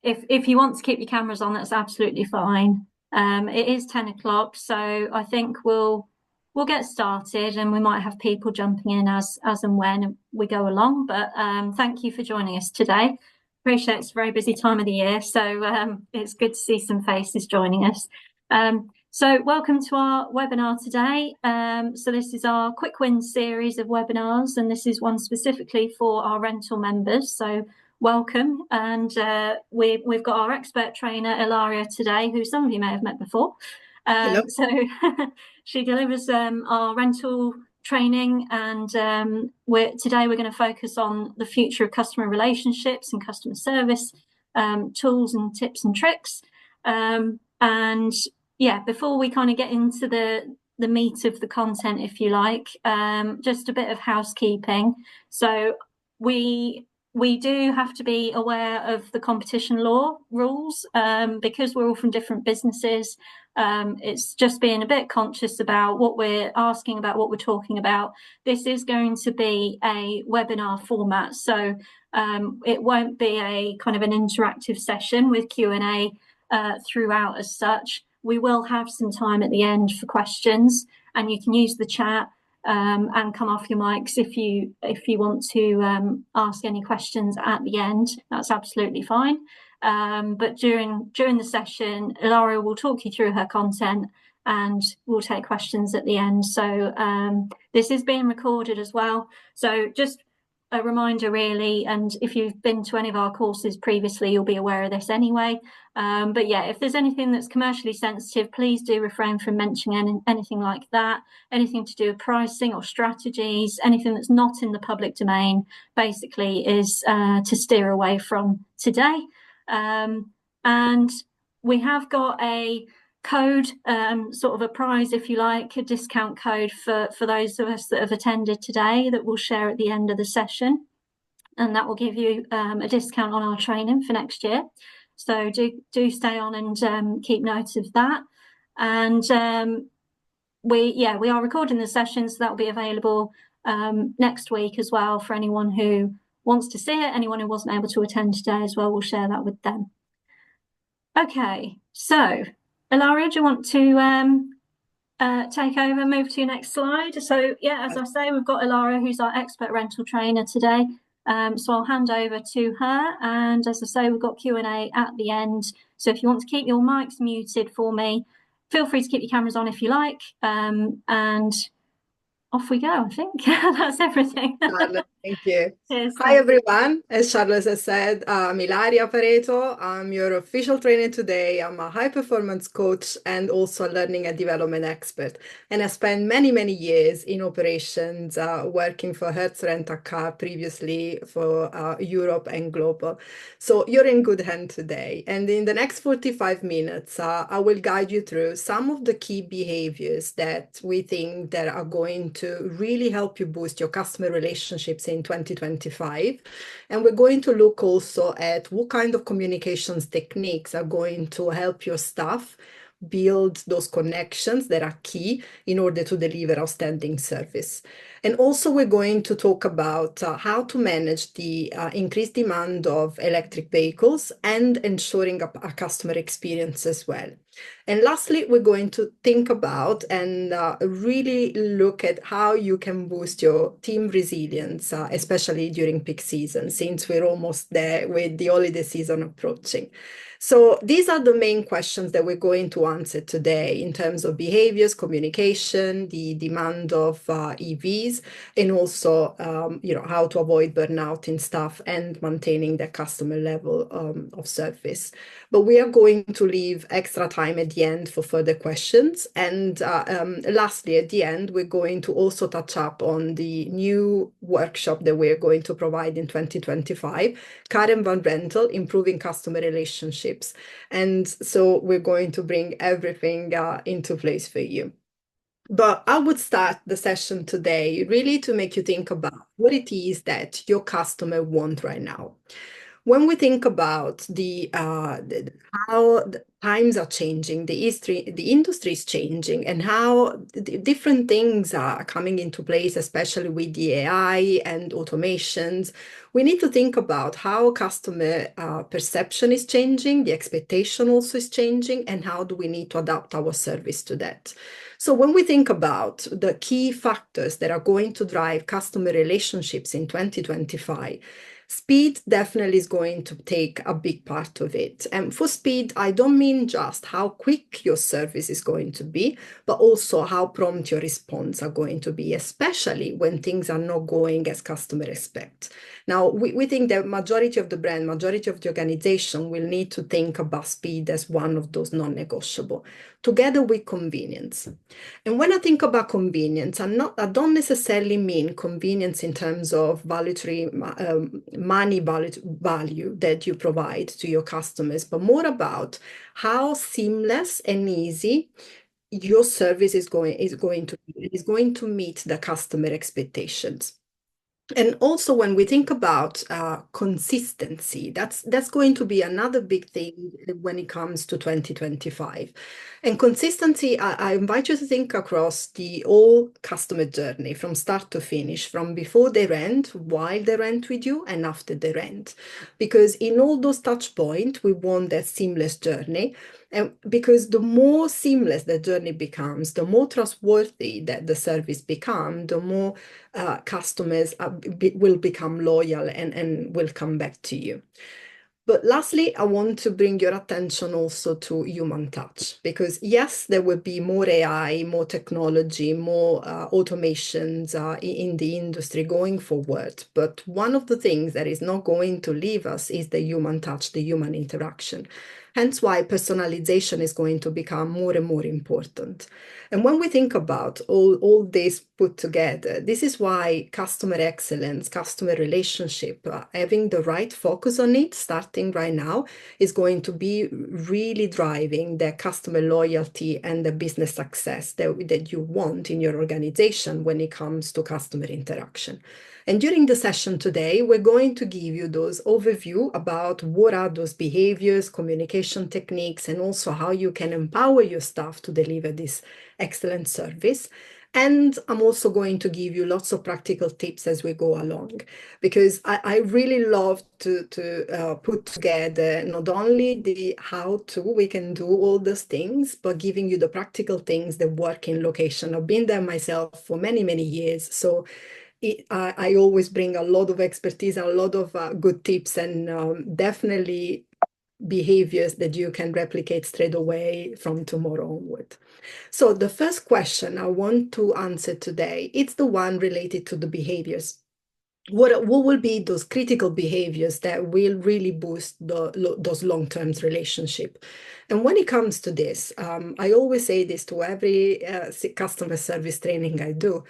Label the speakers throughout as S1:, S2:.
S1: if you want to keep your cameras on, that's absolutely fine. It is 10 o'clock, so I think we'll get started, and we might have people jumping in as and when we go along. But thank you for joining us today. Appreciate it's a very busy time of the year, so it's good to see some faces joining us. So welcome to our webinar today. So this is our quick wins series of webinars, and this is one specifically for our rental members. So welcome, and we've got our expert trainer Ilaria today, who some of you may have met before. So she delivers our rental training, and today we're going to focus on the future of customer relationships and customer service, tools and tips and tricks. And yeah, before we kind of get into the meat of the content, if you like, just a bit of housekeeping. So we do have to be aware of the competition law rules, because we're all from different businesses. It's just being a bit conscious about what we're asking about, what we're talking about. This is going to be a webinar format, so it won't be a kind of an interactive session with Q&A throughout as such. We will have some time at the end for questions, and you can use the chat and come off your mics if you want to ask any questions at the end. That's absolutely fine. But during the session, Ilaria will talk you through her content, and we'll take questions at the end. So this is being recorded as well. So just a reminder, really, and if you've been to any of our courses previously, you'll be aware of this anyway. But yeah, if there's anything that's commercially sensitive, please do refrain from mentioning anything like that. Anything to do with pricing or strategies, anything that's not in the public domain, basically is to steer away from today. And we have got a code, sort of a prize, if you like, a discount code for those of us that have attended today that we'll share at the end of the session, and that will give you a discount on our training for next year. So do stay on and keep note of that. And we are recording the session, so that will be available next week as well for anyone who wants to see it. Anyone who wasn't able to attend today as well, we'll share that with them. Okay, so Ilaria, do you want to take over, move to your next slide? So yeah, as I say, we've got Ilaria, who's our expert rental trainer today. So I'll hand over to her, and as I say, we've got Q&A at the end. So if you want to keep your mics muted for me, feel free to keep your cameras on if you like, and off we go. I think that's everything.
S2: Charlotte, thank you.
S1: Cheers,
S2: Hi, everyone. As Charlotte has said, I'm Ilaria Pareto. I'm your official trainer today. I'm a high-performance coach and also a learning and development expert. And I spent many, many years in operations, working for Hertz Rent a Car previously for Europe and global. So you're in good hand today. And in the next 45 minutes, I will guide you through some of the key behaviors that we think that are going to really help you boost your customer relationships in 2025. And we're going to look also at what kind of communications techniques are going to help your staff build those connections that are key in order to deliver outstanding service. And also we're going to talk about how to manage the increased demand of electric vehicles and ensuring a customer experience as well. And lastly, we're going to think about and really look at how you can boost your team resilience, especially during peak season, since we're almost there with the holiday season approaching. So these are the main questions that we're going to answer today in terms of behaviors, communication, the demand of EVs, and also how to avoid burnout in staff and maintaining the customer level of service. But we are going to leave extra time at the end for further questions. And lastly, at the end, we're going to also touch up on the new workshop that we're going to provide in 2025, Car and Van Rental, Improving Customer Relationships. And so we're going to bring everything into place for you. But I would start the session today really to make you think about what it is that your customer wants right now. When we think about how the times are changing, the industry is changing, and how different things are coming into place, especially with the AI and automations, we need to think about how customer perception is changing, the expectation also is changing, and how do we need to adapt our service to that. So when we think about the key factors that are going to drive customer relationships in 2025, speed definitely is going to take a big part of it. And for speed, I don't mean just how quick your service is going to be, but also how prompt your response are going to be, especially when things are not going as customer expect. Now, we think that majority of the brand, majority of the organization will need to think about speed as one of those non-negotiable, together with convenience. And when I think about convenience, I don't necessarily mean convenience in terms of money value that you provide to your customers, but more about how seamless and easy your service is going to meet the customer expectations. And also, when we think about consistency, that's going to be another big thing when it comes to 2025. And consistency, I invite you to think across the whole customer journey from start to finish, from before they rent, while they rent with you, and after they rent. Because in all those touch points, we want that seamless journey. And because the more seamless the journey becomes, the more trustworthy that the service becomes, the more customers will become loyal and will come back to you. But lastly, I want to bring your attention also to human touch, because yes, there will be more AI, more technology, more automations in the industry going forward. But one of the things that is not going to leave us is the human touch, the human interaction. Hence why personalization is going to become more and more important. And when we think about all this put together, this is why customer excellence, customer relationship, having the right focus on it, starting right now, is going to be really driving the customer loyalty and the business success that you want in your organization when it comes to customer interaction. And during the session today, we're going to give you those overview about what are those behaviors, communication techniques, and also how you can empower your staff to deliver this excellent service. And I'm also going to give you lots of practical tips as we go along, because I really love to put together not only the how to, we can do all those things, but giving you the practical things that work in location. I've been there myself for many, many years. So I always bring a lot of expertise and a lot of good tips and definitely behaviors that you can replicate straight away from tomorrow onward. So the first question I want to answer today, it's the one related to the behaviors. What will be those critical behaviors that will really boost those long-term relationship? And when it comes to this, I always say this to every customer service training I do.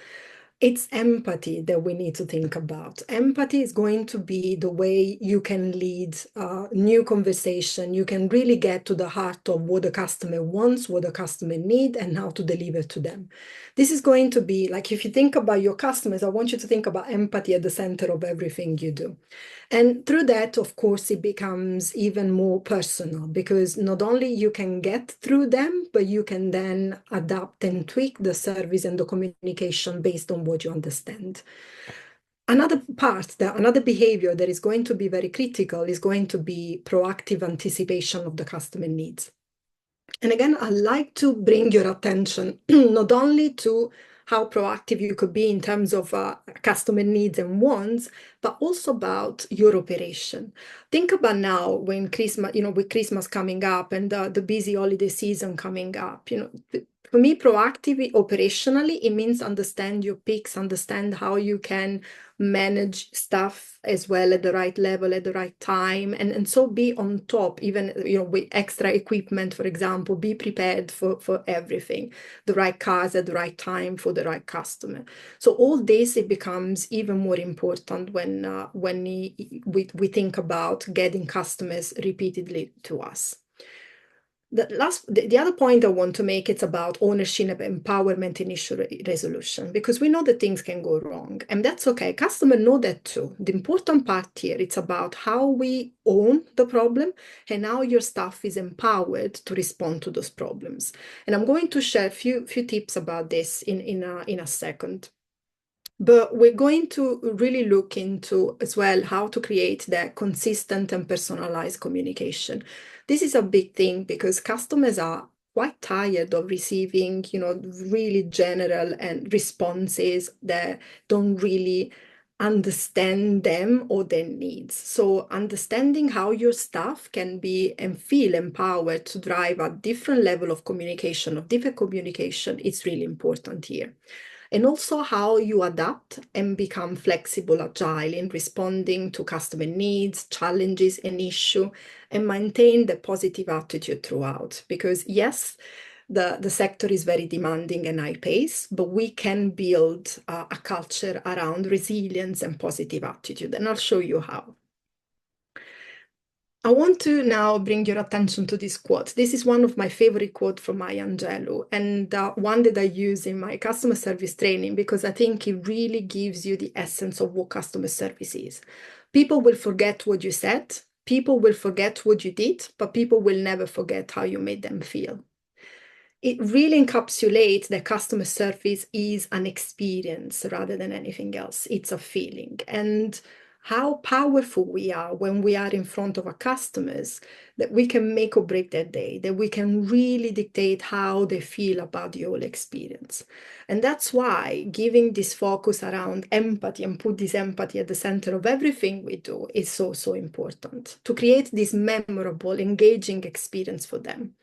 S2: It's empathy that we need to think about. Empathy is going to be the way you can lead new conversation. You can really get to the heart of what the customer wants, what the customer needs, and how to deliver to them. This is going to be like, if you think about your customers, I want you to think about empathy at the center of everything you do. And through that, of course, it becomes even more personal, because not only you can get through them, but you can then adapt and tweak the service and the communication based on what you understand. Another behavior that is going to be very critical is going to be proactive anticipation of the customer needs. And again, I like to bring your attention not only to how proactive you could be in terms of customer needs and wants, but also about your operation. Think about now when Christmas, with Christmas coming up and the busy holiday season coming up, for me, proactive operationally, it means understand your peaks, understand how you can manage stuff as well at the right level, at the right time, and so be on top, even with extra equipment, for example, be prepared for everything, the right cars at the right time for the right customer. So all this, it becomes even more important when we think about getting customers repeatedly to us. The other point I want to make, it's about ownership, empowerment, and issue resolution, because we know that things can go wrong, and that's okay. Customers know that too. The important part here, it's about how we own the problem and how your staff is empowered to respond to those problems. And I'm going to share a few tips about this in a second. But we're going to really look into as well how to create that consistent and personalized communication. This is a big thing because customers are quite tired of receiving, really general and responses that don't really understand them or their needs. So understanding how your staff can be and feel empowered to drive a different level of communication, of different communication, is really important here. And also how you adapt and become flexible, agile in responding to customer needs, challenges, and issues, and maintain the positive attitude throughout. Because yes, the sector is very demanding and high pace, but we can build a culture around resilience and positive attitude. And I'll show you how. I want to now bring your attention to this quote. This is one of my favorite quotes from Maya Angelou, and one that I use in my customer service training because I think it really gives you the essence of what customer service is. People will forget what you said, people will forget what you did, but people will never forget how you made them feel. It really encapsulates that customer service is an experience rather than anything else. It's a feeling. And how powerful we are when we are in front of our customers, that we can make or break their day, that we can really dictate how they feel about the whole experience. And that's why giving this focus around empathy and put this empathy at the center of everything we do is so, so important to create this memorable, engaging experience for them.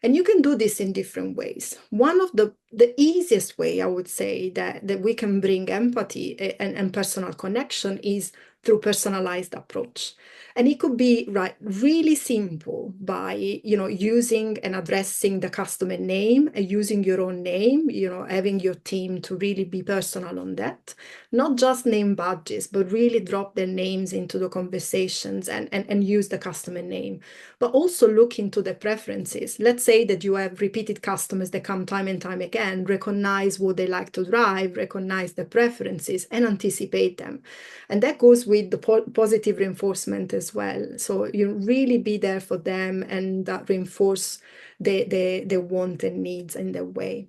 S2: And you can do this in different ways. One of the easiest way, I would say, that we can bring empathy and personal connection is through personalized approach. And it could be really simple by, using and addressing the customer name and using your own name, having your team to really be personal on that. Not just name badges, but really drop their names into the conversations and use the customer name. But also look into the preferences. Let's say that you have repeated customers that come time and time again, recognize what they like to drive, recognize the preferences, and anticipate them. And that goes with the positive reinforcement as well. So you really be there for them and reinforce their want and needs in their way.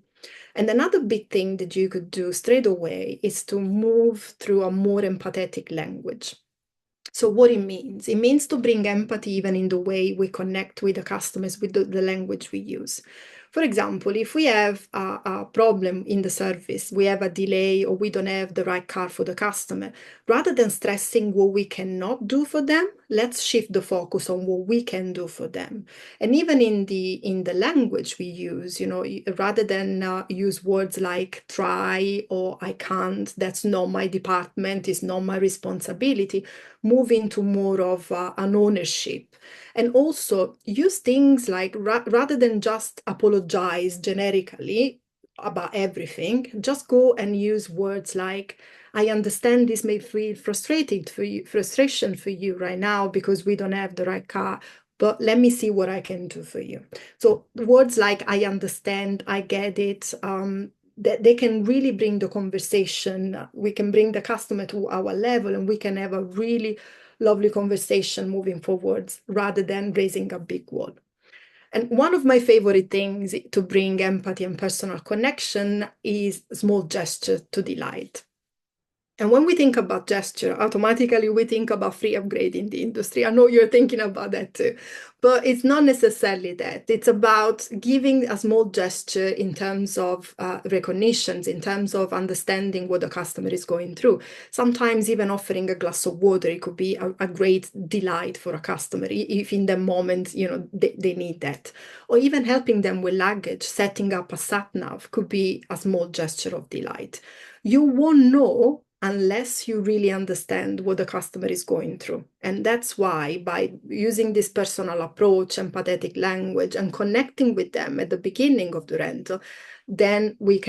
S2: And another big thing that you could do straight away is to move through a more empathetic language. So what it means to bring empathy even in the way we connect with the customers, with the language we use. For example, if we have a problem in the service, we have a delay or we don't have the right car for the customer, rather than stressing what we cannot do for them, let's shift the focus on what we can do for them. And even in the language we use, rather than use words like try or I can't, that's not my department, it's not my responsibility, move into more of an ownership. And also use things like, rather than just apologize generically about everything, just go and use words like, I understand this may feel frustration for you right now because we don't have the right car, but let me see what I can do for you. So words like I understand, I get it, that they can really bring the conversation. We can bring the customer to our level and we can have a really lovely conversation moving forwards rather than raising a big wall. And one of my favorite things to bring empathy and personal connection is small gesture to delight. And when we think about gesture, automatically we think about free upgrade in the industry. I know you're thinking about that too, but it's not necessarily that. It's about giving a small gesture in terms of recognitions, in terms of understanding what the customer is going through. Sometimes even offering a glass of water, it could be a great delight for a customer if in the moment, they need that. Or even helping them with luggage, setting up a sat nav could be a small gesture of delight. You won't know unless you really understand what the customer is going through. And that's why by using this personal approach, empathetic language, and connecting with them at the beginning of the rental, then we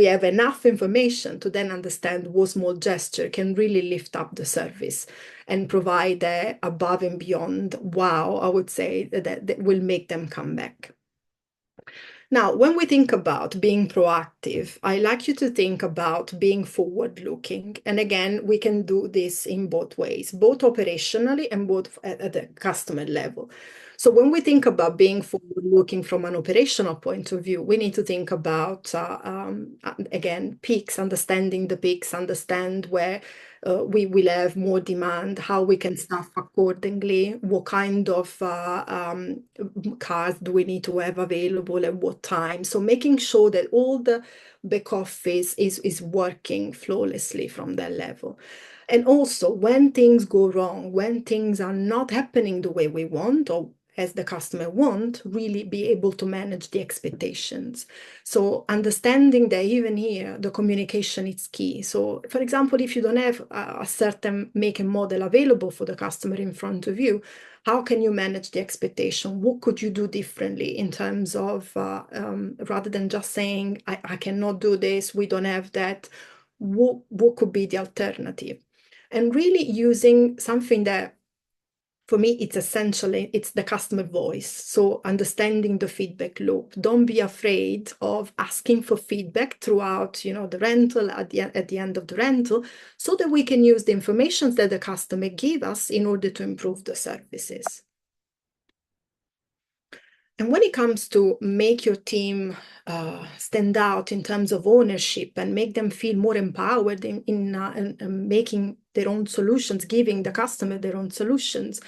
S2: have enough information to then understand what small gesture can really lift up the service and provide a above and beyond wow, I would say, that will make them come back. Now, when we think about being proactive, I like you to think about being forward-looking. And again, we can do this in both ways, both operationally and both at the customer level. So when we think about being forward-looking from an operational point of view, we need to think about, again, peaks, understanding the peaks, understand where we will have more demand, how we can staff accordingly, what kind of cars do we need to have available at what time. So making sure that all the back office is working flawlessly from that level. And also when things go wrong, when things are not happening the way we want or as the customer want, really be able to manage the expectations. So understanding that even here, the communication is key. So for example, if you don't have a certain make and model available for the customer in front of you, how can you manage the expectation? What could you do differently in terms of, rather than just saying, I cannot do this, we don't have that, what could be the alternative? And really using something that for me, it's essentially, it's the customer voice. So understanding the feedback loop. Don't be afraid of asking for feedback throughout, the rental at the end of the rental, so that we can use the information that the customer give us in order to improve the services. And when it comes to make your team stand out in terms of ownership and make them feel more empowered in making their own solutions, giving the customer their own solutions,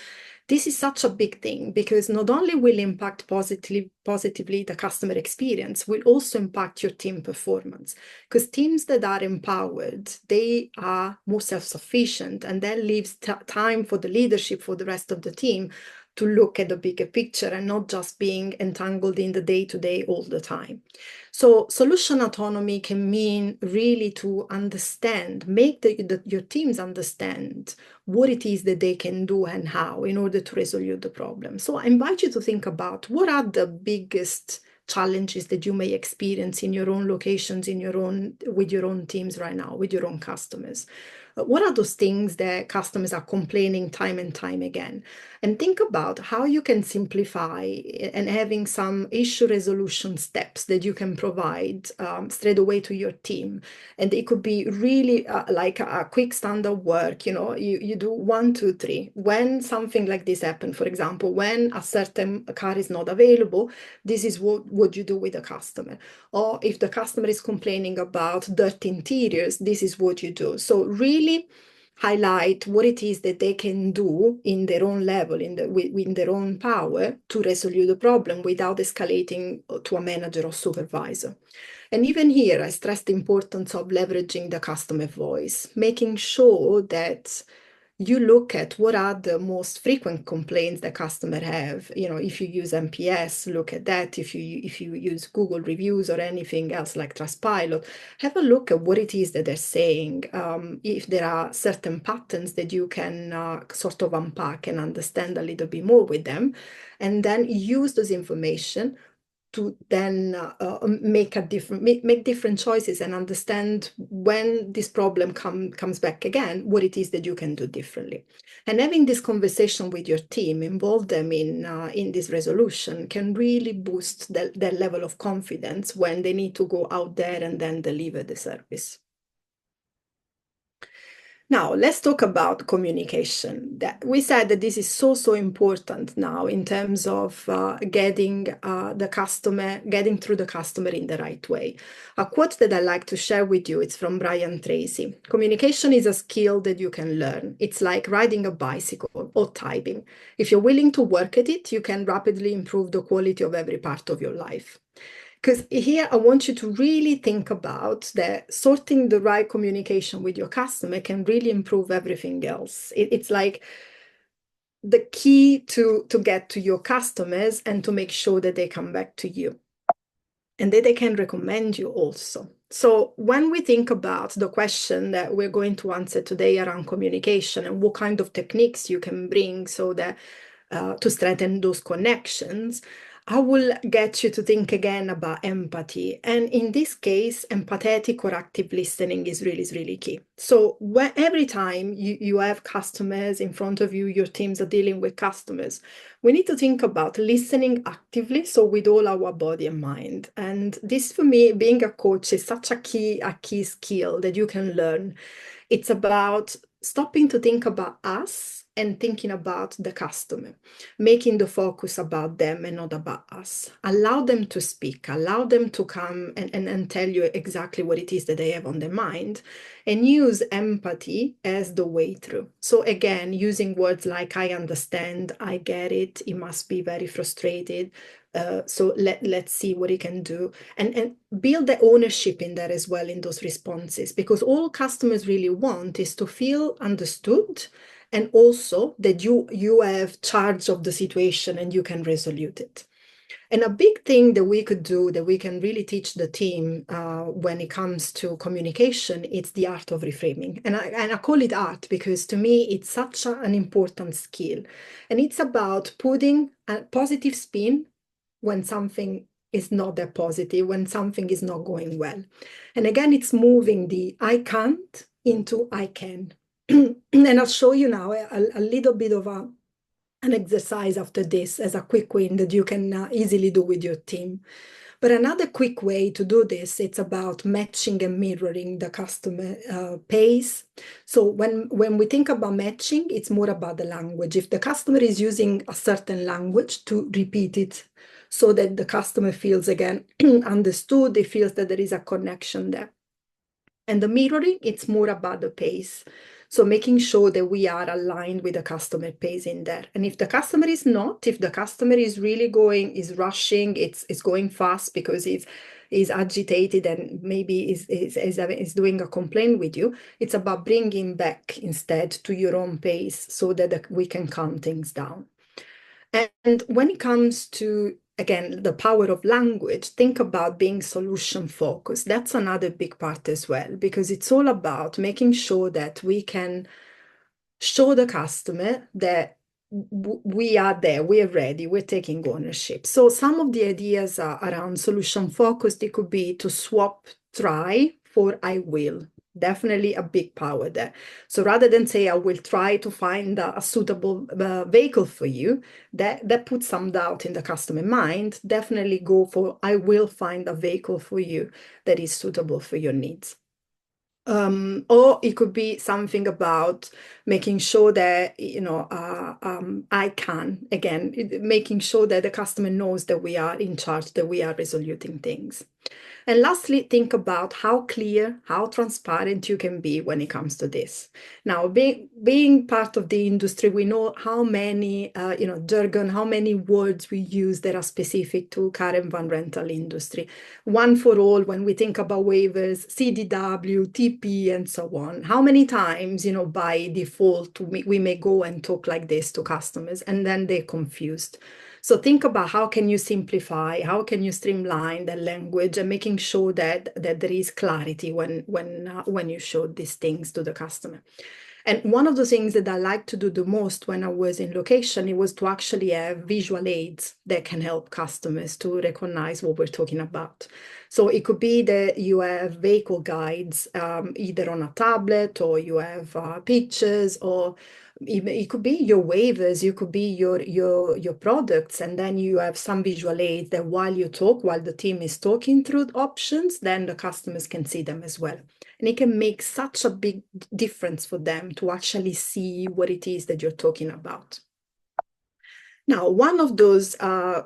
S2: this is such a big thing because not only will impact positively the customer experience, will also impact your team performance. Because teams that are empowered, they are more self-sufficient, and that leaves time for the leadership, for the rest of the team, to look at the bigger picture and not just being entangled in the day-to-day all the time. So solution autonomy can mean really to understand, make your teams understand what it is that they can do and how in order to resolve the problem. So I invite you to think about what are the biggest challenges that you may experience in your own locations, with your own teams right now, with your own customers. What are those things that customers are complaining time and time again? And think about how you can simplify and having some issue resolution steps that you can provide straight away to your team. And it could be really like a quick standard work, you do 1, 2, 3. When something like this happens, for example, when a certain car is not available, this is what you do with the customer. Or if the customer is complaining about dirty interiors, this is what you do. So really highlight what it is that they can do in their own level, in their own power to resolve the problem without escalating to a manager or supervisor. And even here, I stress the importance of leveraging the customer voice, making sure that you look at what are the most frequent complaints that customers have. If you use NPS, look at that. If you use Google reviews or anything else like Trustpilot, have a look at what it is that they're saying. If there are certain patterns that you can sort of unpack and understand a little bit more with them, and then use those information to then make different choices and understand when this problem comes back again, what it is that you can do differently. And having this conversation with your team, involve them in this resolution, can really boost their level of confidence when they need to go out there and then deliver the service. Now, let's talk about communication. We said that this is so important now in terms of getting through the customer in the right way. A quote that I like to share with you, it's from Brian Tracy. Communication is a skill that you can learn. It's like riding a bicycle or typing. If you're willing to work at it, you can rapidly improve the quality of every part of your life. Because here I want you to really think about that sorting the right communication with your customer can really improve everything else. It's like the key to get to your customers and to make sure that they come back to you and that they can recommend you also. So when we think about the question that we're going to answer today around communication and what kind of techniques you can bring so that to strengthen those connections, I will get you to think again about empathy. And in this case, empathetic or active listening is really key. So every time you have customers in front of you, your teams are dealing with customers, we need to think about listening actively, so with all our body and mind. And this, for me, being a coach is such a key skill that you can learn. It's about stopping to think about us and thinking about the customer, making the focus about them and not about us. Allow them to speak, allow them to come and tell you exactly what it is that they have on their mind, and use empathy as the way through. So again, using words like I understand, I get it, it must be very frustrated. So let's see what he can do, and build the ownership in there as well in those responses, because all customers really want is to feel understood, and also that you have charge of the situation and you can resolve it. And a big thing that we could do, that we can really teach the team when it comes to communication, it's the art of reframing. And I call it art because to me, it's such an important skill. And it's about putting a positive spin when something is not that positive, when something is not going well. And again, it's moving the I can't into I can. And I'll show you now a little bit of an exercise after this as a quick win that you can easily do with your team. But another quick way to do this, it's about matching and mirroring the customer pace. So when we think about matching, it's more about the language. If the customer is using a certain language, to repeat it so that the customer feels again understood, he feels that there is a connection there. And the mirroring, it's more about the pace. So making sure that we are aligned with the customer pace in there. And if the customer is not, if the customer is really going, is rushing, it's going fast because is agitated and maybe is doing a complaint with you, it's about bringing back instead to your own pace so that we can calm things down. And when it comes to, again, the power of language, think about being solution focused. That's another big part as well, because it's all about making sure that we can show the customer that we are there, we're ready, we're taking ownership. So some of the ideas are around solution focused. It could be to swap try for I will. Definitely a big power there. So rather than say I will try to find a suitable vehicle for you, that puts some doubt in the customer mind. Definitely go for I will find a vehicle for you that is suitable for your needs. Or it could be something about making sure that, I can, again, making sure that the customer knows that we are in charge, that we are resolving things. And lastly, think about how clear, how transparent you can be when it comes to this. Now, being part of the industry, we know how many, jargon, how many words we use that are specific to car and van rental industry. One for all, when we think about waivers, CDW, TP, and so on. How many times, by default, we may go and talk like this to customers, and then they're confused. So think about how can you simplify, how can you streamline the language, and making sure that there is clarity when you show these things to the customer. And one of the things that I like to do the most when I was in location, it was to actually have visual aids that can help customers to recognize what we're talking about. So it could be that you have vehicle guides, either on a tablet, or you have pictures, or it could be your waivers, you could be your products, and then you have some visual aids that while you talk, while the team is talking through options, then the customers can see them as well. And it can make such a big difference for them to actually see what it is that you're talking about. Now, one of those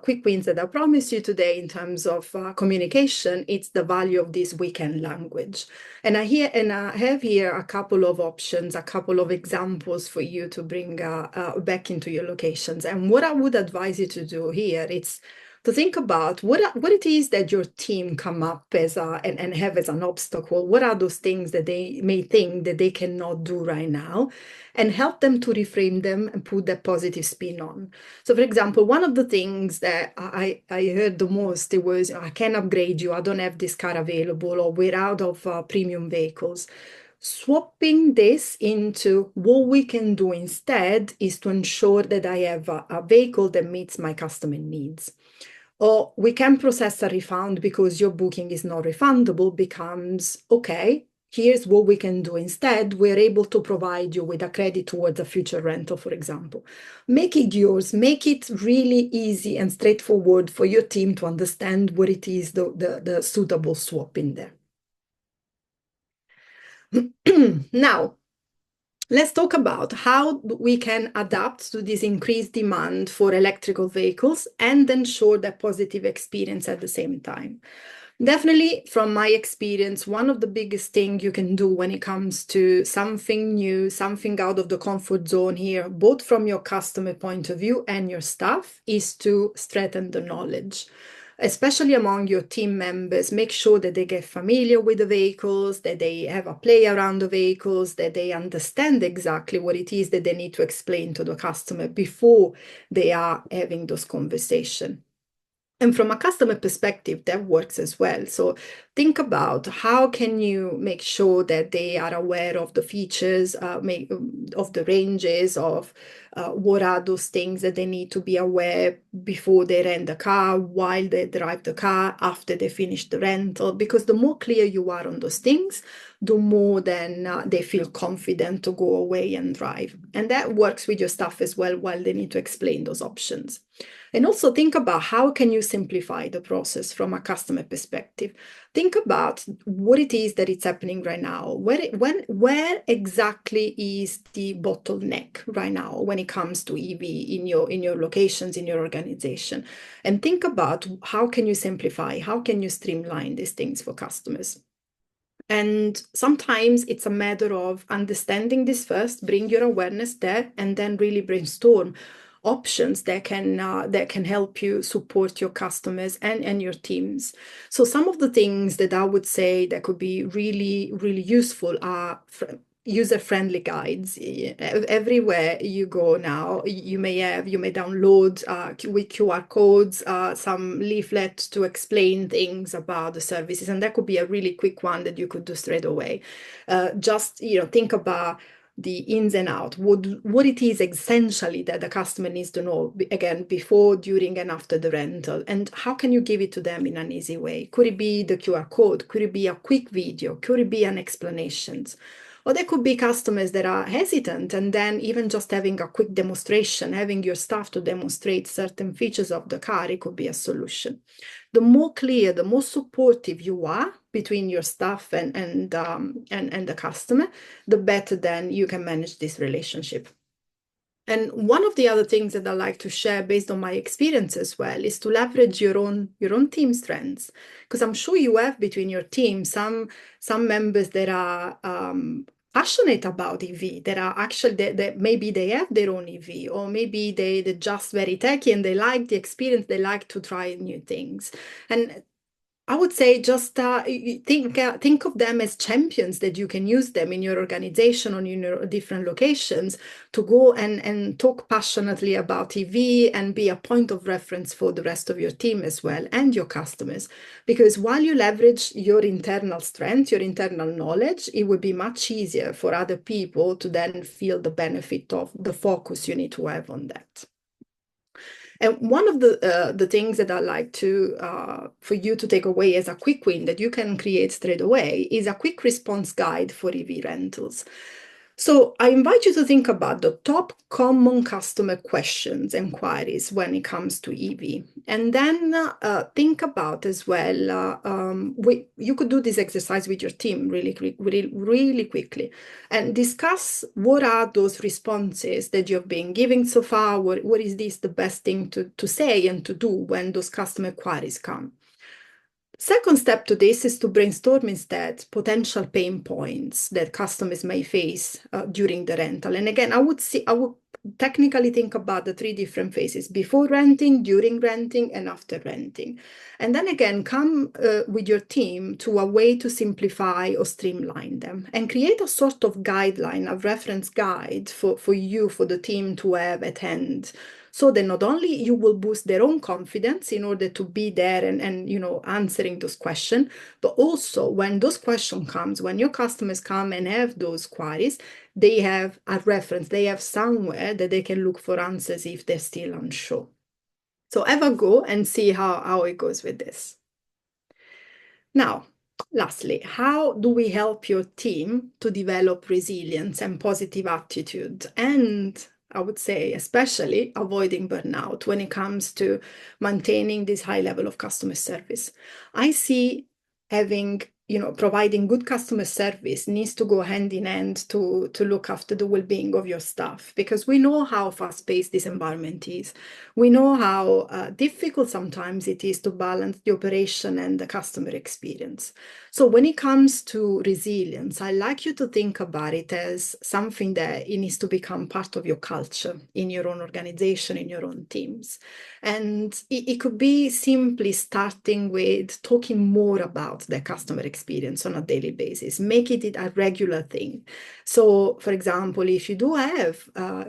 S2: quick wins that I promised you today in terms of communication, it's the value of this weekend language. And I have here a couple of options, a couple of examples for you to bring back into your locations. And what I would advise you to do here, it's to think about what it is that your team come up as and have as an obstacle. What are those things that they may think that they cannot do right now, and help them to reframe them and put that positive spin on. So, for example, one of the things that I heard the most, it was, I can't upgrade you, I don't have this car available, or we're out of premium vehicles. Swapping this into what we can do instead is to ensure that I have a vehicle that meets my customer needs. Or we can process a refund because your booking is not refundable, becomes, okay, here's what we can do instead. We're able to provide you with a credit towards a future rental, for example. Make it yours, make it really easy and straightforward for your team to understand what it is, the suitable swap in there. Now, let's talk about how we can adapt to this increased demand for electrical vehicles and ensure that positive experience at the same time. Definitely, from my experience, one of the biggest things you can do when it comes to something new, something out of the comfort zone here, both from your customer point of view and your staff, is to strengthen the knowledge. Especially among your team members, make sure that they get familiar with the vehicles, that they have a play around the vehicles, that they understand exactly what it is that they need to explain to the customer before they are having those conversations. And from a customer perspective, that works as well. So think about how can you make sure that they are aware of the features, of the ranges, of what are those things that they need to be aware before they rent the car, while they drive the car, after they finish the rental. Because the more clear you are on those things, the more then they feel confident to go away and drive. And that works with your staff as well while they need to explain those options. And also think about how can you simplify the process from a customer perspective. Think about what it is that it's happening right now. Where exactly is the bottleneck right now when it comes to EV in your locations, in your organization? And think about how can you simplify, how can you streamline these things for customers? And sometimes it's a matter of understanding this first, bring your awareness there, and then really brainstorm options that can help you support your customers and your teams. So some of the things that I would say that could be really, really useful are user-friendly guides. Everywhere you go now, you may download with QR codes some leaflets to explain things about the services, and that could be a really quick one that you could do straight away. Just think about the ins and out, what it is essentially that the customer needs to know, again, before, during, and after the rental, and how can you give it to them in an easy way? Could it be the QR code? Could it be a quick video? Could it be an explanation? Or there could be customers that are hesitant, and then even just having a quick demonstration, having your staff to demonstrate certain features of the car, it could be a solution. The more clear, the more supportive you are between your staff and the customer, the better then you can manage this relationship. And one of the other things that I like to share based on my experience as well is to leverage your own team strengths. Because I'm sure you have between your team some members that are passionate about EV, that are actually that maybe they have their own EV, or maybe they're just very techy and they like the experience, they like to try new things. And I would say just think of them as champions, that you can use them in your organization or in your different locations to go and talk passionately about EV and be a point of reference for the rest of your team as well and your customers. Because while you leverage your internal strength, your internal knowledge, it would be much easier for other people to then feel the benefit of the focus you need to have on that. And one of the things that I like to for you to take away as a quick win that you can create straight away is a quick response guide for EV rentals. So I invite you to think about the top common customer questions and queries when it comes to EV. And then think about as well, you could do this exercise with your team really quickly and discuss what are those responses that you've been giving so far, what is this the best thing to say and to do when those customer queries come. Second step to this is to brainstorm instead potential pain points that customers may face during the rental. And again, I would technically think about the three different phases: before renting, during renting, and after renting. And then again, come with your team to a way to simplify or streamline them and create a sort of guideline, a reference guide for you, for the team to have at hand. So that not only you will boost their own confidence in order to be there and answering those questions, but also when those questions comes, when your customers come and have those queries, they have a reference, they have somewhere that they can look for answers if they're still unsure. So have a go and see how it goes with this. Now, lastly, how do we help your team to develop resilience and positive attitude? And I would say, especially avoiding burnout when it comes to maintaining this high level of customer service. I see providing good customer service needs to go hand in hand to look after the well-being of your staff, because we know how fast-paced this environment is. We know how difficult sometimes it is to balance the operation and the customer experience. So when it comes to resilience, I like you to think about it as something that it needs to become part of your culture in your own organization, in your own teams. And it could be simply starting with talking more about the customer experience on a daily basis, make it a regular thing. So, for example, if you do have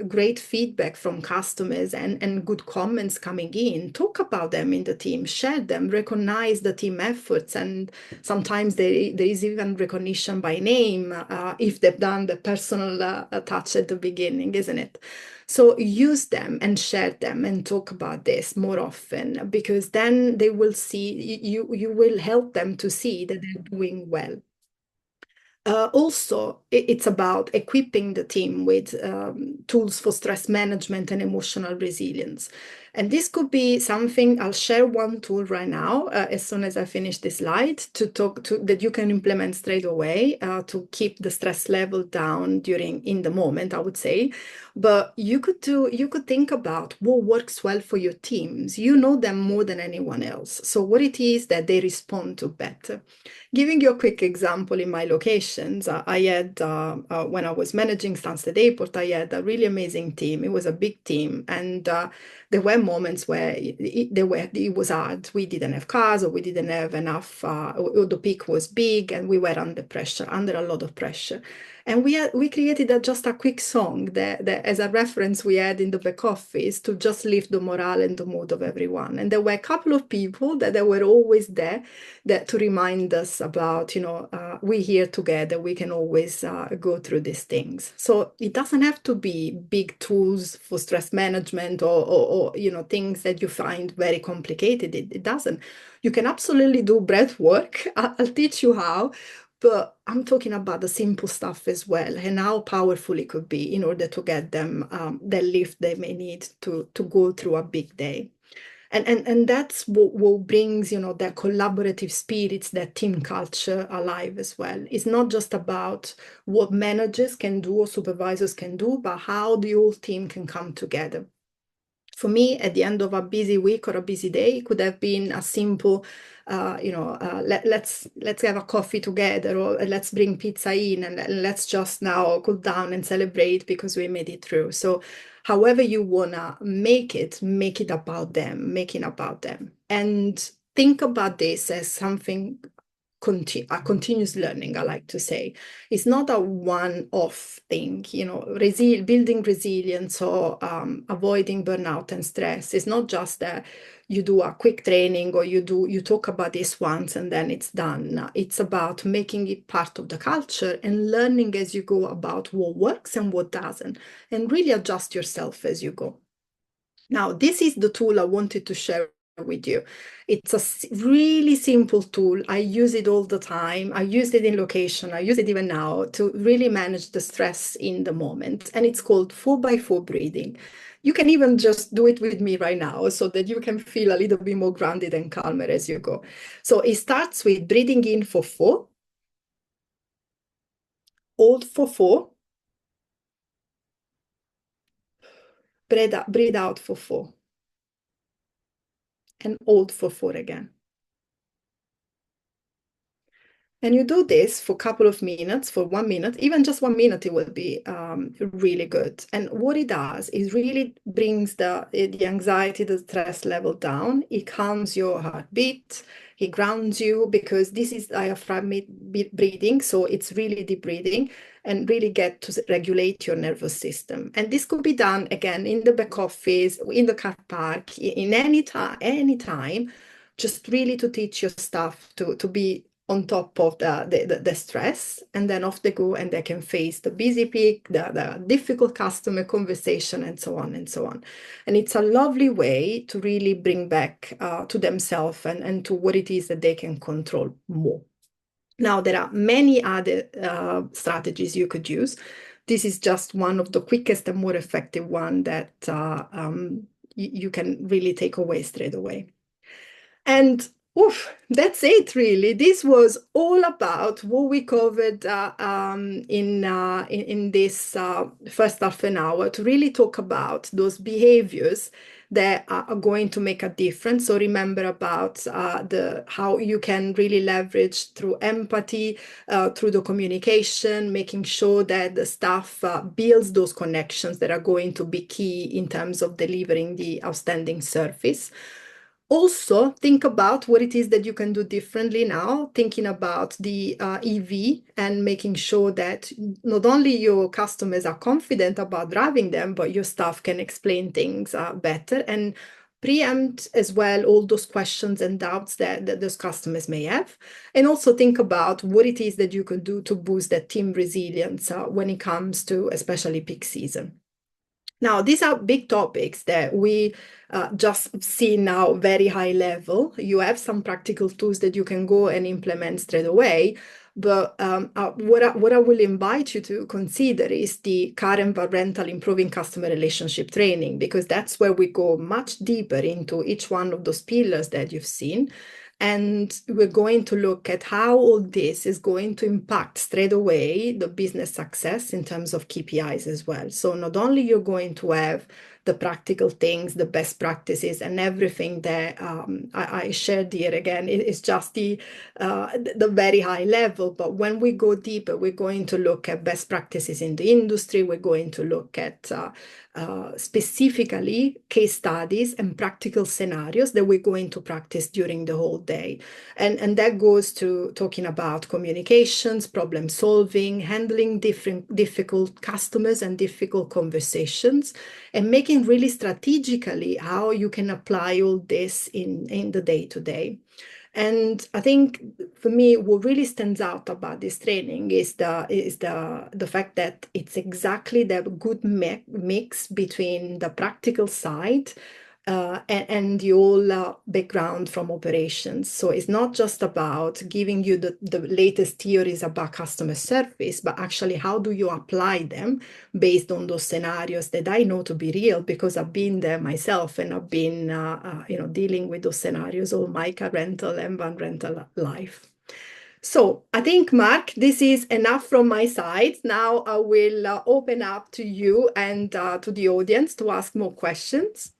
S2: great feedback from customers and good comments coming in, talk about them in the team, share them, recognize the team efforts, and sometimes there is even recognition by name if they've done the personal touch at the beginning, isn't it? So use them and share them and talk about this more often, because then they will see, you will help them to see that they're doing well. Also, it's about equipping the team with tools for stress management and emotional resilience. And this could be something, I'll share one tool right now, as soon as I finish this slide, that you can implement straight away to keep the stress level down in the moment, I would say. But you could think about what works well for your teams. You know them more than anyone else. So what it is that they respond to better. Giving you a quick example in my locations, I had, when I was managing Stansted Airport, I had a really amazing team. It was a big team. And there were moments where it was hard. We didn't have cars, or we didn't have enough, or the peak was big, and we were under pressure, under a lot of pressure. And we created just a quick song that as a reference we had in the back office to just lift the morale and the mood of everyone. And there were a couple of people that were always there to remind us about, we here together, we can always go through these things. So it doesn't have to be big tools for stress management or things that you find very complicated. It doesn't. You can absolutely do breath work. I'll teach you how. But I'm talking about the simple stuff as well, and how powerful it could be in order to get them the lift they may need to go through a big day. And that's what brings, that collaborative spirits, that team culture alive as well. It's not just about what managers can do or supervisors can do, but how the whole team can come together. For me, at the end of a busy week or a busy day, it could have been a simple, let's have a coffee together, or let's bring pizza in, and let's just now cool down and celebrate because we made it through. So however you wanna make it about them, and think about this as something a continuous learning, I like to say. It's not a one-off thing, building resilience or avoiding burnout and stress. It's not just that you do a quick training or you talk about this once and then it's done. It's about making it part of the culture and learning as you go about what works and what doesn't, and really adjust yourself as you go. Now, this is the tool I wanted to share with you. It's a really simple tool. I use it all the time. I use it in location. I use it even now to really manage the stress in the moment. And it's called 4x4 breathing. You can even just do it with me right now so that you can feel a little bit more grounded and calmer as you go. So it starts with breathing in for 4, hold for 4, breathe out for 4, and hold for 4 again. And you do this for a couple of minutes, for 1 minute, even just 1 minute, it will be really good. And what it does is really brings the anxiety, the stress level down. It calms your heartbeat, it grounds you because this is diaphragmatic breathing. So it's really deep breathing and really get to regulate your nervous system. And this could be done again in the back office, in the car park, in any time, just really to teach your staff to be on top of the stress, and then off they go and they can face the busy peak, the difficult customer conversation, and so on and so on. And it's a lovely way to really bring back to themselves and to what it is that they can control more. Now, there are many other strategies you could use. This is just one of the quickest and more effective one that you can really take away straight away. And oof, that's it, really. This was all about what we covered in this first half an hour to really talk about those behaviors that are going to make a difference. So remember about how you can really leverage through empathy, through the communication, making sure that the staff builds those connections that are going to be key in terms of delivering the outstanding service. Also, think about what it is that you can do differently now, thinking about the EV and making sure that not only your customers are confident about driving them, but your staff can explain things better and preempt as well all those questions and doubts that those customers may have. And also think about what it is that you can do to boost that team resilience when it comes to especially peak season. Now, these are big topics that we just see now very high level. You have some practical tools that you can go and implement straight away. But what I will invite you to consider is the car environmental improving customer relationship training, because that's where we go much deeper into each one of those pillars that you've seen. And we're going to look at how all this is going to impact straight away the business success in terms of KPIs as well. So not only you're going to have the practical things, the best practices, and everything that I shared here. Again, it's just the very high level. But when we go deeper, we're going to look at best practices in the industry. We're going to look at specifically case studies and practical scenarios that we're going to practice during the whole day. And that goes to talking about communications, problem solving, handling difficult customers and difficult conversations, and making really strategically how you can apply all this in the day-to-day. And I think for me, what really stands out about this training is the fact that it's exactly the good mix between the practical side and the whole background from operations. So it's not just about giving you the latest theories about customer service, but actually how do you apply them based on those scenarios that I know to be real because I've been there myself and I've been dealing with those scenarios all my car rental and van rental life. So I think, Mark, this is enough from my side. Now I will open up to you and to the audience to ask more questions.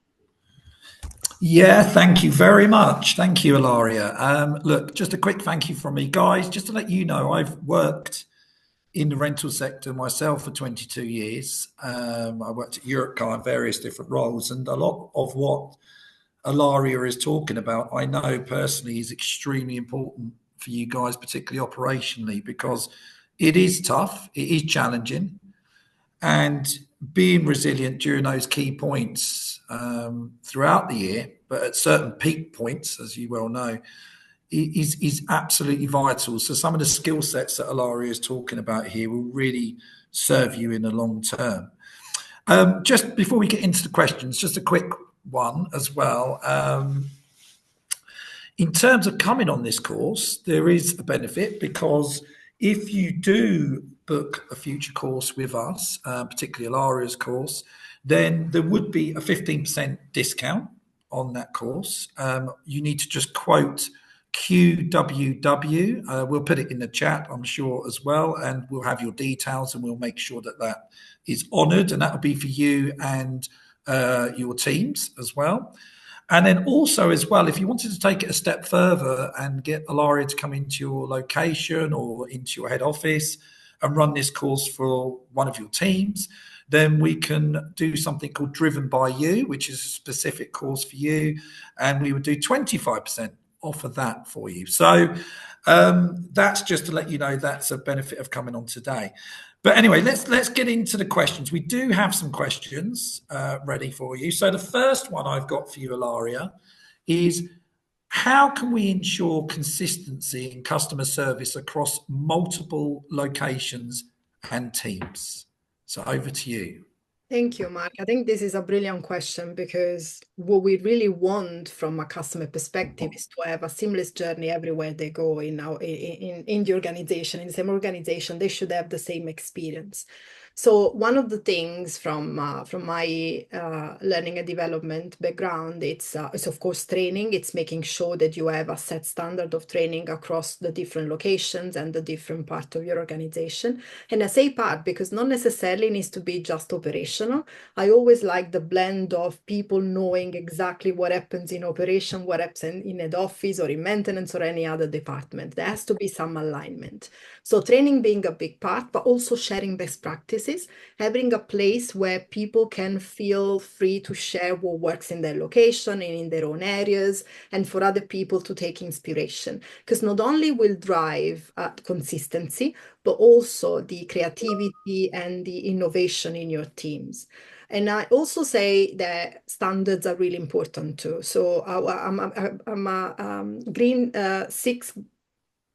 S3: Yeah, thank you very much. Thank you, Ilaria. Look, just a quick thank you from me, guys. Just to let you know, I've worked in the rental sector myself for 22 years. I worked at Europcar in various different roles, and a lot of what Ilaria is talking about, I know personally is extremely important for you guys, particularly operationally, because it is tough, it is challenging, and being resilient during those key points throughout the year, but at certain peak points, as you well know, is absolutely vital. So some of the skill sets that Ilaria is talking about here will really serve you in the long term. Just before we get into the questions, just a quick one as well. In terms of coming on this course, there is a benefit because if you do book a future course with us, particularly Ilaria's course, then there would be a 15% discount on that course. You need to just quote QWW. We'll put it in the chat, I'm sure, as well, and we'll have your details and we'll make sure that that is honoured, and that will be for you and your teams as well. And then also as well, if you wanted to take it a step further and get Ilaria to come into your location or into your head office and run this course for one of your teams, then we can do something called Driven by You, which is a specific course for you. And we would do 25% off of that for you. So that's just to let you know that's a benefit of coming on today. But anyway, let's get into the questions. We do have some questions ready for you. So the first one I've got for you, Ilaria, is how can we ensure consistency in customer service across multiple locations and teams? So over to you.
S2: Thank you, Mark. I think this is a brilliant question because what we really want from a customer perspective is to have a seamless journey everywhere they go in the organization, in the same organization, they should have the same experience. So one of the things from my learning and development background, it's of course training. It's making sure that you have a set standard of training across the different locations and the different part of your organization. And I say part because not necessarily needs to be just operational. I always like the blend of people knowing exactly what happens in operation, what happens in head office or in maintenance or any other department. There has to be some alignment. So training being a big part, but also sharing best practices, having a place where people can feel free to share what works in their location and in their own areas, and for other people to take inspiration. Because not only will drive consistency, but also the creativity and the innovation in your teams. And I also say that standards are really important too. So I'm a green six.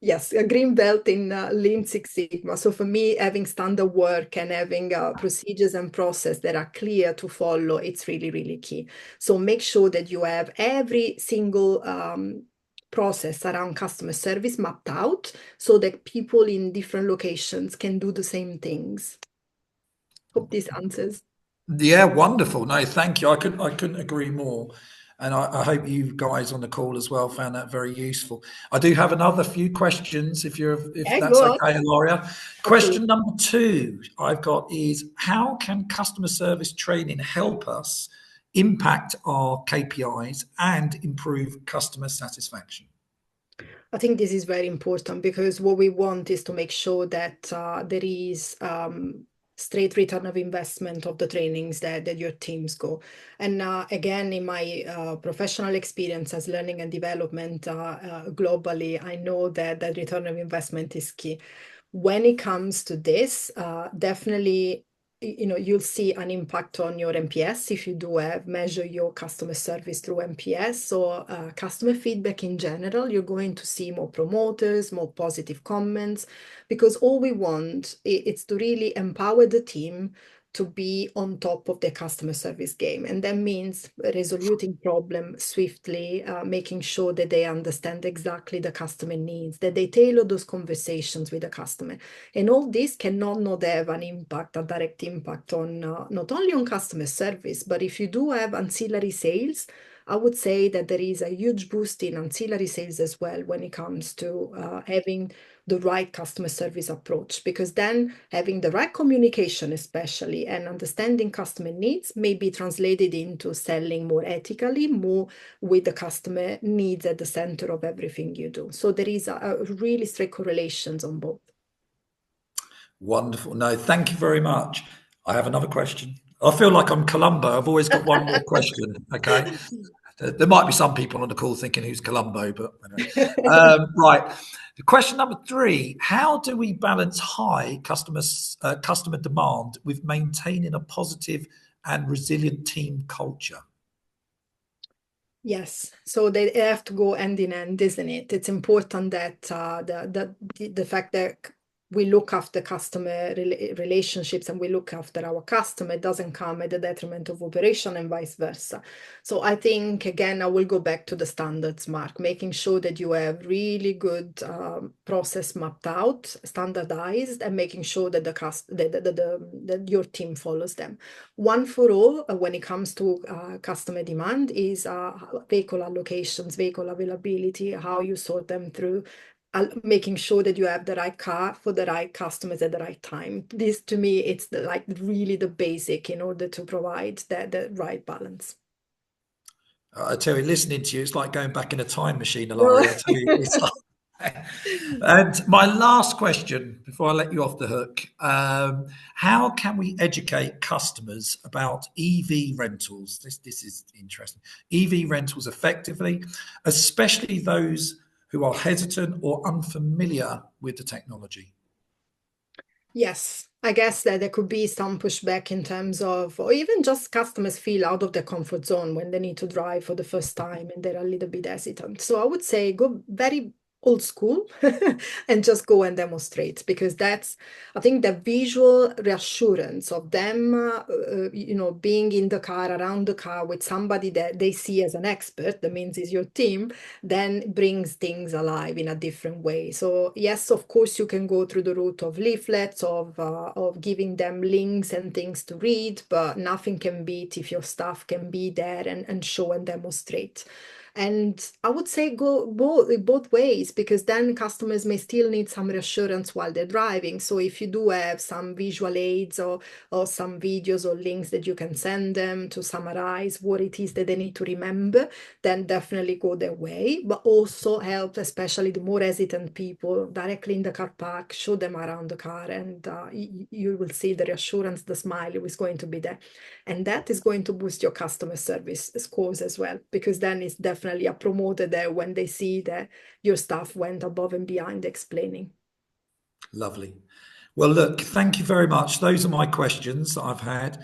S2: Yes, a green belt in Lean Six Sigma. So for me, having standard work and having procedures and process that are clear to follow, it's really, really key. So make sure that you have every single process around customer service mapped out so that people in different locations can do the same things. Hope this answers.
S3: Yeah, wonderful. No, thank you. I couldn't agree more. And I hope you guys on the call as well found that very useful. I do have another few questions if
S2: Yeah,
S3: that's
S2: go on.
S3: okay, Ilaria.
S2: Absolutely.
S3: Question number 2 I've got is how can customer service training help us impact our KPIs and improve customer satisfaction?
S2: I think this is very important because what we want is to make sure that there is straight return of investment of the trainings that your teams go. And again, in my professional experience as learning and development globally, I know that the return of investment is key. When it comes to this, definitely you'll see an impact on your NPS if you do measure your customer service through NPS or customer feedback in general. You're going to see more promoters, more positive comments, because all we want is to really empower the team to be on top of the customer service game. And that means resoluting problems swiftly, making sure that they understand exactly the customer needs, that they tailor those conversations with the customer. And all this cannot not have an impact, a direct impact on not only on customer service, but if you do have ancillary sales, I would say that there is a huge boost in ancillary sales as well when it comes to having the right customer service approach, because then having the right communication, especially, and understanding customer needs may be translated into selling more ethically, more with the customer needs at the center of everything you do. So there is a really strict correlations on both.
S3: Wonderful. No, thank you very much. I have another question. I feel like I'm Columbo. I've always got one more question. Okay. There might be some people on the call thinking who's Columbo, but anyway. Right. Question number 3: how do we balance high customer demand with maintaining a positive and resilient team culture?
S2: Yes, so they have to go hand in hand, isn't it? It's important that the fact that we look after customer relationships and we look after our customer doesn't come at the detriment of operation and vice versa. So I think, again, I will go back to the standards, Mark, making sure that you have really good process mapped out, standardized, and making sure that that your team follows them. One for all, when it comes to customer demand, is vehicle allocations, vehicle availability, how you sort them through, making sure that you have the right car for the right customers at the right time. This, to me, it's really the basic in order to provide the right balance.
S3: I tell you, listening to you, it's like going back in a time machine,
S2: No.
S3: Ilaria. I tell you, it's like... And my last question before I let you off the hook, how can we educate customers about EV rentals? This is interesting. EV rentals effectively, especially those who are hesitant or unfamiliar with the technology.
S2: Yes, I guess that there could be some pushback in terms of, or even just customers feel out of their comfort zone when they need to drive for the first time and they're a little bit hesitant. So I would say go very old school and just go and demonstrate, because that's, I think, the visual reassurance of them, being in the car, around the car with somebody that they see as an expert, that means is your team, then brings things alive in a different way. So yes, of course, you can go through the route of leaflets, of giving them links and things to read, but nothing can beat if your staff can be there and show and demonstrate. And I would say go both ways, because then customers may still need some reassurance while they're driving. So if you do have some visual aids or some videos or links that you can send them to summarize what it is that they need to remember, then definitely go their way. But also help, especially the more hesitant people, directly in the car park, show them around the car, and you will see the reassurance, the smile is going to be there. And that is going to boost your customer service scores as well, because then it's definitely a promoter there when they see that your staff went above and beyond explaining.
S3: Lovely. Well, look, thank you very much. Those are my questions that I've had.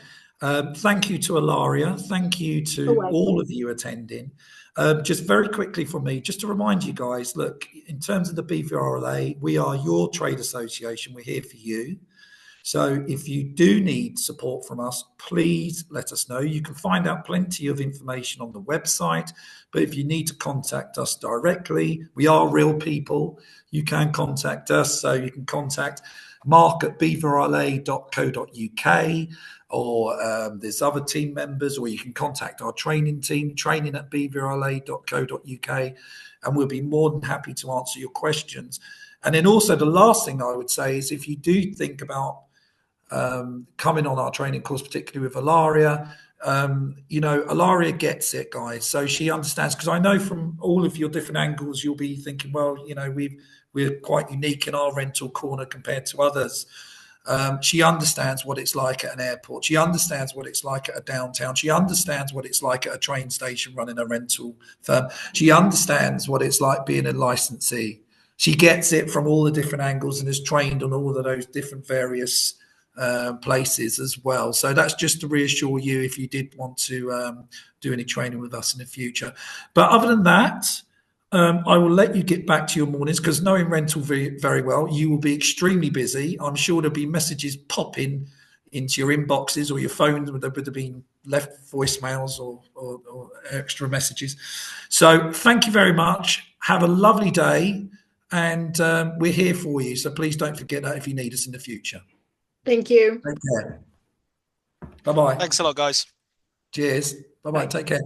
S3: Thank you to Ilaria. Thank you
S2: You're
S3: to all
S2: welcome.
S3: of you attending. Just very quickly from me, just to remind you guys, look, in terms of the BVRLA, we are your trade association. We're here for you. So if you do need support from us, please let us know. You can find out plenty of information on the website, but if you need to contact us directly, we are real people. You can contact us. So you can contact mark@bvrla.co.uk, or there's other team members, or you can contact our training team, training@bvrla.co.uk, and we'll be more than happy to answer your questions. And then also the last thing I would say is, if you do think about coming on our training course, particularly with Ilaria, Ilaria gets it, guys. So she understands, because I know from all of your different angles, you'll be thinking, well, we're quite unique in our rental corner compared to others. She understands what it's like at an airport. She understands what it's like at a downtown. She understands what it's like at a train station running a rental firm. She understands what it's like being a licensee. She gets it from all the different angles and is trained on all of those different various places as well. So that's just to reassure you if you did want to do any training with us in the future. But other than that, I will let you get back to your mornings, because knowing rental very, very well, you will be extremely busy. I'm sure there'll be messages popping into your inboxes, or your phone would have been left voicemails or extra messages. So thank you very much. Have a lovely day, and we're here for you. So please don't forget that if you need us in the future.
S2: Thank you.
S3: Take care. Bye-bye.
S4: Thanks a lot, guys.
S3: Cheers. Bye-bye.
S2: Bye.
S3: Take care.